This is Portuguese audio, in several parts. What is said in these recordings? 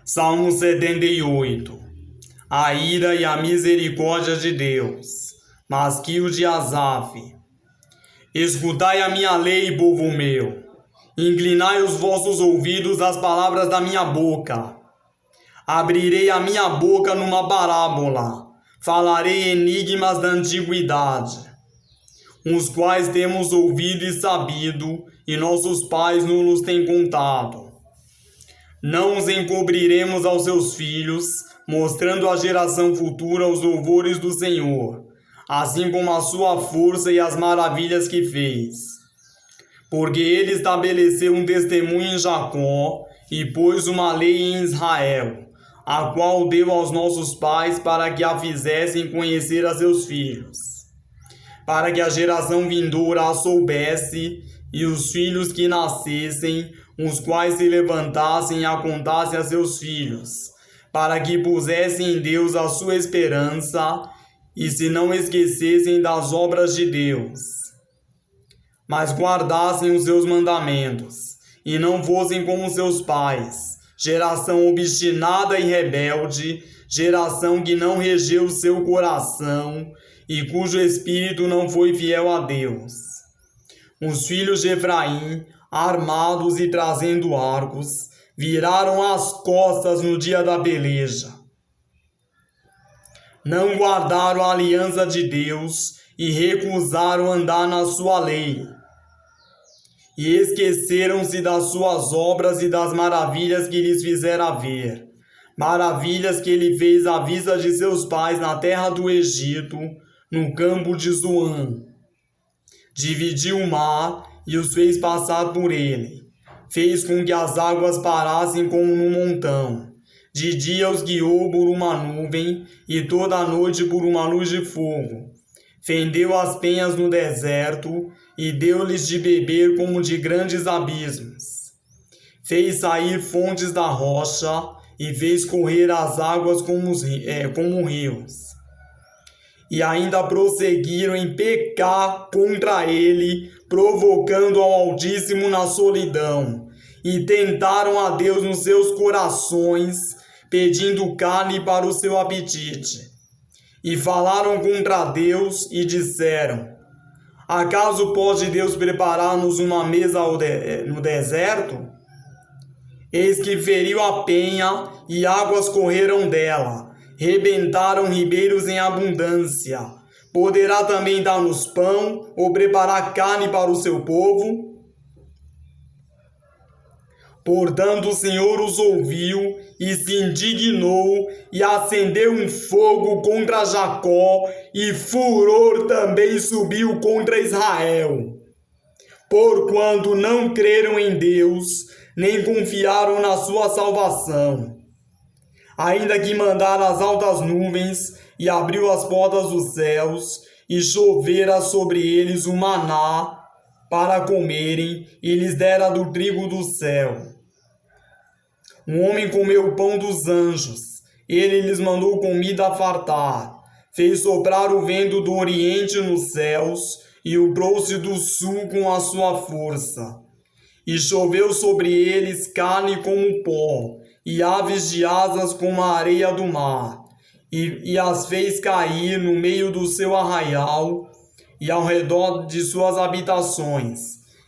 Salmo 78. A ira e a misericórdia de Deus. Masquil de Asaf. Escutai a minha lei, povo meu. Inclinai os vossos ouvidos às palavras da minha boca. Abrirei a minha boca numa parábola. Falarei enigmas da antiguidade, os quais temos ouvido e sabido, e nossos pais nos têm contado. Não os encobriremos aos seus filhos, mostrando à geração futura os louvores do Senhor, assim como a sua força e as maravilhas que fez. Porque ele estabeleceu um testemunho em Jacó e pôs uma lei em Israel, a qual deu aos nossos pais para que a fizessem conhecer a seus filhos, para que a geração vindoura a soubesse, e os filhos que nascessem, os quais se levantassem e a contassem a seus filhos, para que pusessem em Deus a sua esperança e se não esquecessem das obras de Deus, mas guardassem os seus mandamentos, e não fossem como seus pais, geração obstinada e rebelde, geração que não regeu seu coração e cujo espírito não foi fiel a Deus. Os filhos de Efraim, armados e trazendo arcos, viraram as costas no dia da peleja. Não guardaram a aliança de Deus e recusaram andar na sua lei. E esqueceram-se das suas obras e das maravilhas que lhes fizera ver, maravilhas que ele fez à vista de seus pais na terra do Egito, no campo de Zoan. Dividiu o mar e os fez passar por ele. Fez com que as águas parassem como num montão. De dia os guiou por uma nuvem e toda a noite por uma luz de fogo. Fendeu as penhas no deserto e deu-lhes de beber como de grandes abismos. Fez sair fontes da rocha e fez correr as águas como rios. E ainda prosseguiram em pecar contra ele, provocando ao Altíssimo na solidão, e tentaram a Deus nos seus corações, pedindo carne para o seu apetite. E falaram contra Deus e disseram: acaso pode Deus preparar-nos uma mesa no deserto? Eis que feriu a penha e águas correram dela, rebentaram ribeiros em abundância. Poderá também dar-nos pão ou preparar carne para o seu povo? Portanto o Senhor os ouviu e se indignou e acendeu um fogo contra Jacó, e furor também subiu contra Israel, porquanto não creram em Deus, nem confiaram na sua salvação. Ainda que mandara as altas nuvens e abriu as portas dos céus, e chovera sobre eles o maná para comerem, e lhes dera do trigo do céu. Um homem comeu o pão dos anjos, ele lhes mandou comida a fartar, fez soprar o vento do oriente nos céus, e o trouxe do sul com a sua força. E choveu sobre eles carne como pó, e aves de asas como a areia do mar, e as fez cair no meio do seu arraial, e ao redor de suas habitações.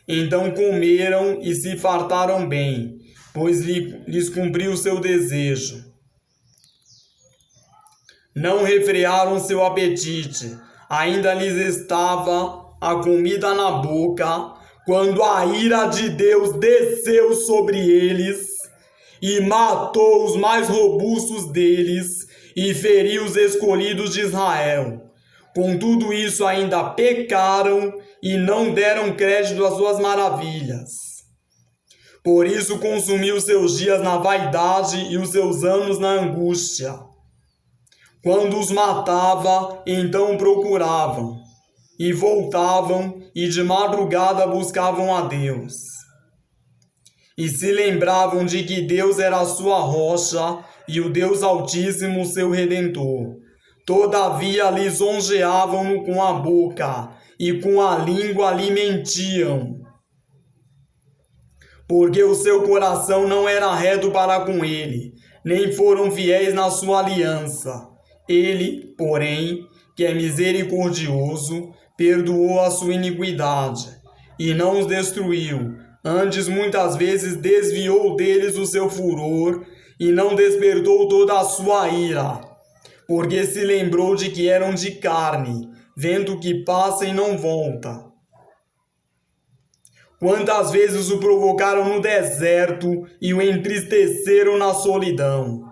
Então comeram e se fartaram bem, pois lhes cumpriu o seu desejo. Não refrearam seu apetite, ainda lhes estava a comida na boca, quando a ira de Deus desceu sobre eles, e matou os mais robustos deles, e feriu os escolhidos de Israel. Com tudo isso ainda pecaram, e não deram crédito às suas maravilhas. Por isso consumiu seus dias na vaidade e os seus anos na angústia. Quando os matava, então procuravam, e voltavam, e de madrugada buscavam a Deus. E se lembravam de que Deus era a sua rocha, e o Deus Altíssimo seu Redentor. Todavia lisonjeavam-no com a boca, e com a língua lhe mentiam. Porque o seu coração não era reto para com ele, nem foram fiéis na sua aliança. Ele, porém, que é misericordioso, perdoou a sua iniquidade e não os destruiu. Antes, muitas vezes, desviou deles o seu furor e não despertou toda a sua ira, porque se lembrou de que eram de carne, vento que passa e não volta. Quantas vezes o provocaram no deserto e o entristeceram na solidão.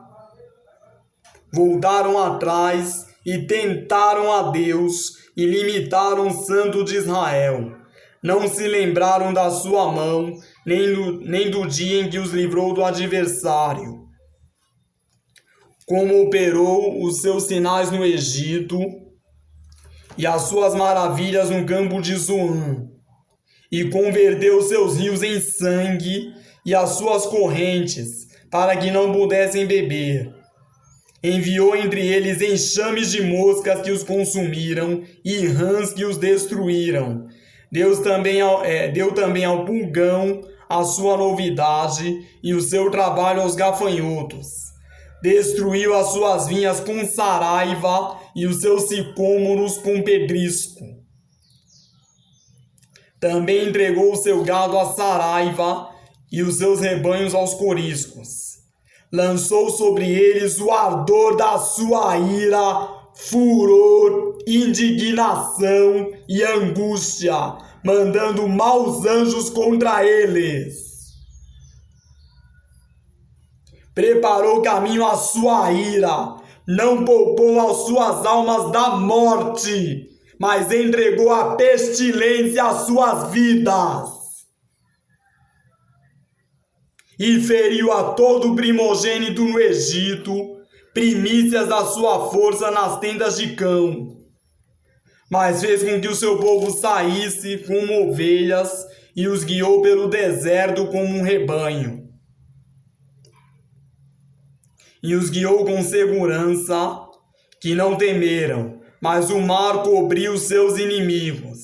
Voltaram atrás e tentaram a Deus e limitaram o Santo de Israel. Não se lembraram da sua mão, nem do dia em que os livrou do adversário. Como operou os seus sinais no Egito e as suas maravilhas no campo de Zoan, e converteu seus rios em sangue e as suas correntes, para que não pudessem beber. Enviou entre eles enxames de moscas que os consumiram e rãs que os destruíram. Deu também ao pulgão a sua novidade e o seu trabalho aos gafanhotos. Destruiu as suas vinhas com saraiva e os seus sicômoros com pedrisco. Também entregou o seu gado à saraiva e os seus rebanhos aos coriscos. Lançou sobre eles o ardor da sua ira, furor, indignação e angústia, mandando maus anjos contra eles. Preparou caminho à sua ira, não poupou as suas almas da morte, mas entregou à pestilência as suas vidas. E feriu a todo primogênito no Egito, primícias da sua força nas tendas de cão. Mas fez com que o seu povo saísse como ovelhas e os guiou pelo deserto como um rebanho. E os guiou com segurança, que não temeram, mas o mar cobriu seus inimigos.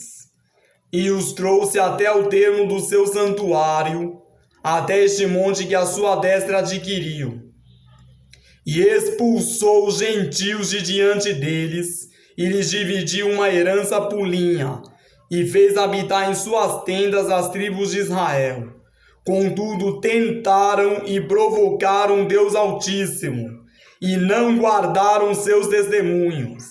E os trouxe até o termo do seu santuário, até este monte que a sua destra adquiriu. E expulsou os gentios de diante deles, e lhes dividiu uma herança pulinha, e fez habitar em suas tendas as tribos de Israel. Contudo, tentaram e provocaram Deus Altíssimo, e não guardaram seus testemunhos.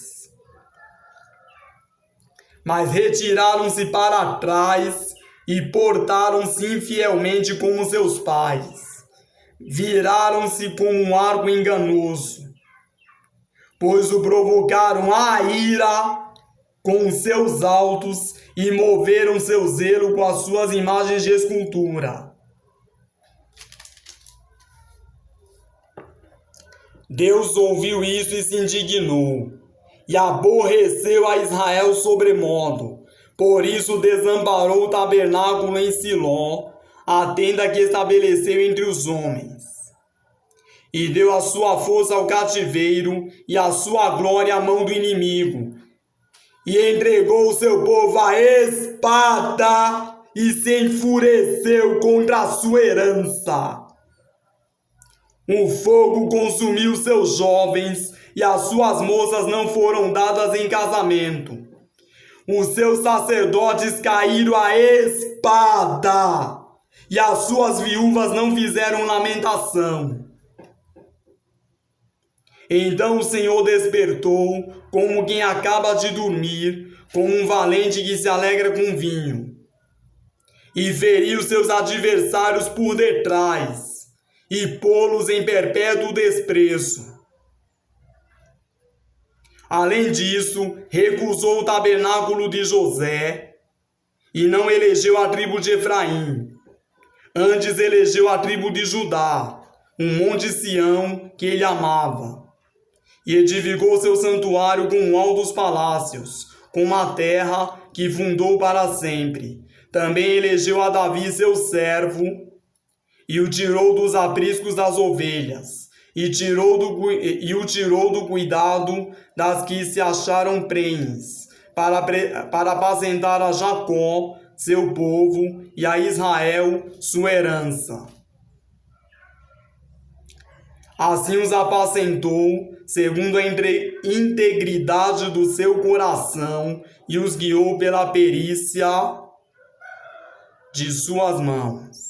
Mas retiraram-se para trás, e portaram-se infielmente como seus pais. Viraram-se como um arco enganoso, pois o provocaram à ira com seus altos e moveram seu zelo com as suas imagens de escultura. Deus ouviu isso e se indignou, e aborreceu a Israel sobremodo. Por isso desamparou o tabernáculo em Siló, a tenda que estabeleceu entre os homens. E deu a sua força ao cativeiro e a sua glória à mão do inimigo. E entregou o seu povo à espada e se enfureceu contra a sua herança. O fogo consumiu seus jovens e as suas moças não foram dadas em casamento. Os seus sacerdotes caíram à espada, e as suas viúvas não fizeram lamentação. Então o Senhor despertou, como quem acaba de dormir, como um valente que se alegra com vinho, e feriu seus adversários por detrás, e pô-los em perpétuo desprezo. Além disso, recusou o tabernáculo de José e não elegeu a tribo de Efraim. Antes elegeu a tribo de Judá, um monte Sião que ele amava. E edificou seu santuário com o alto dos palácios, com uma terra que fundou para sempre. Também elegeu a Davi seu servo e o tirou dos apriscos das ovelhas. E o tirou do cuidado das que se acharam prenhes, para apacentar a Jacó, seu povo, e a Israel, sua herança. Assim os apacentou, segundo a integridade do seu coração, e os guiou pela perícia de suas mãos.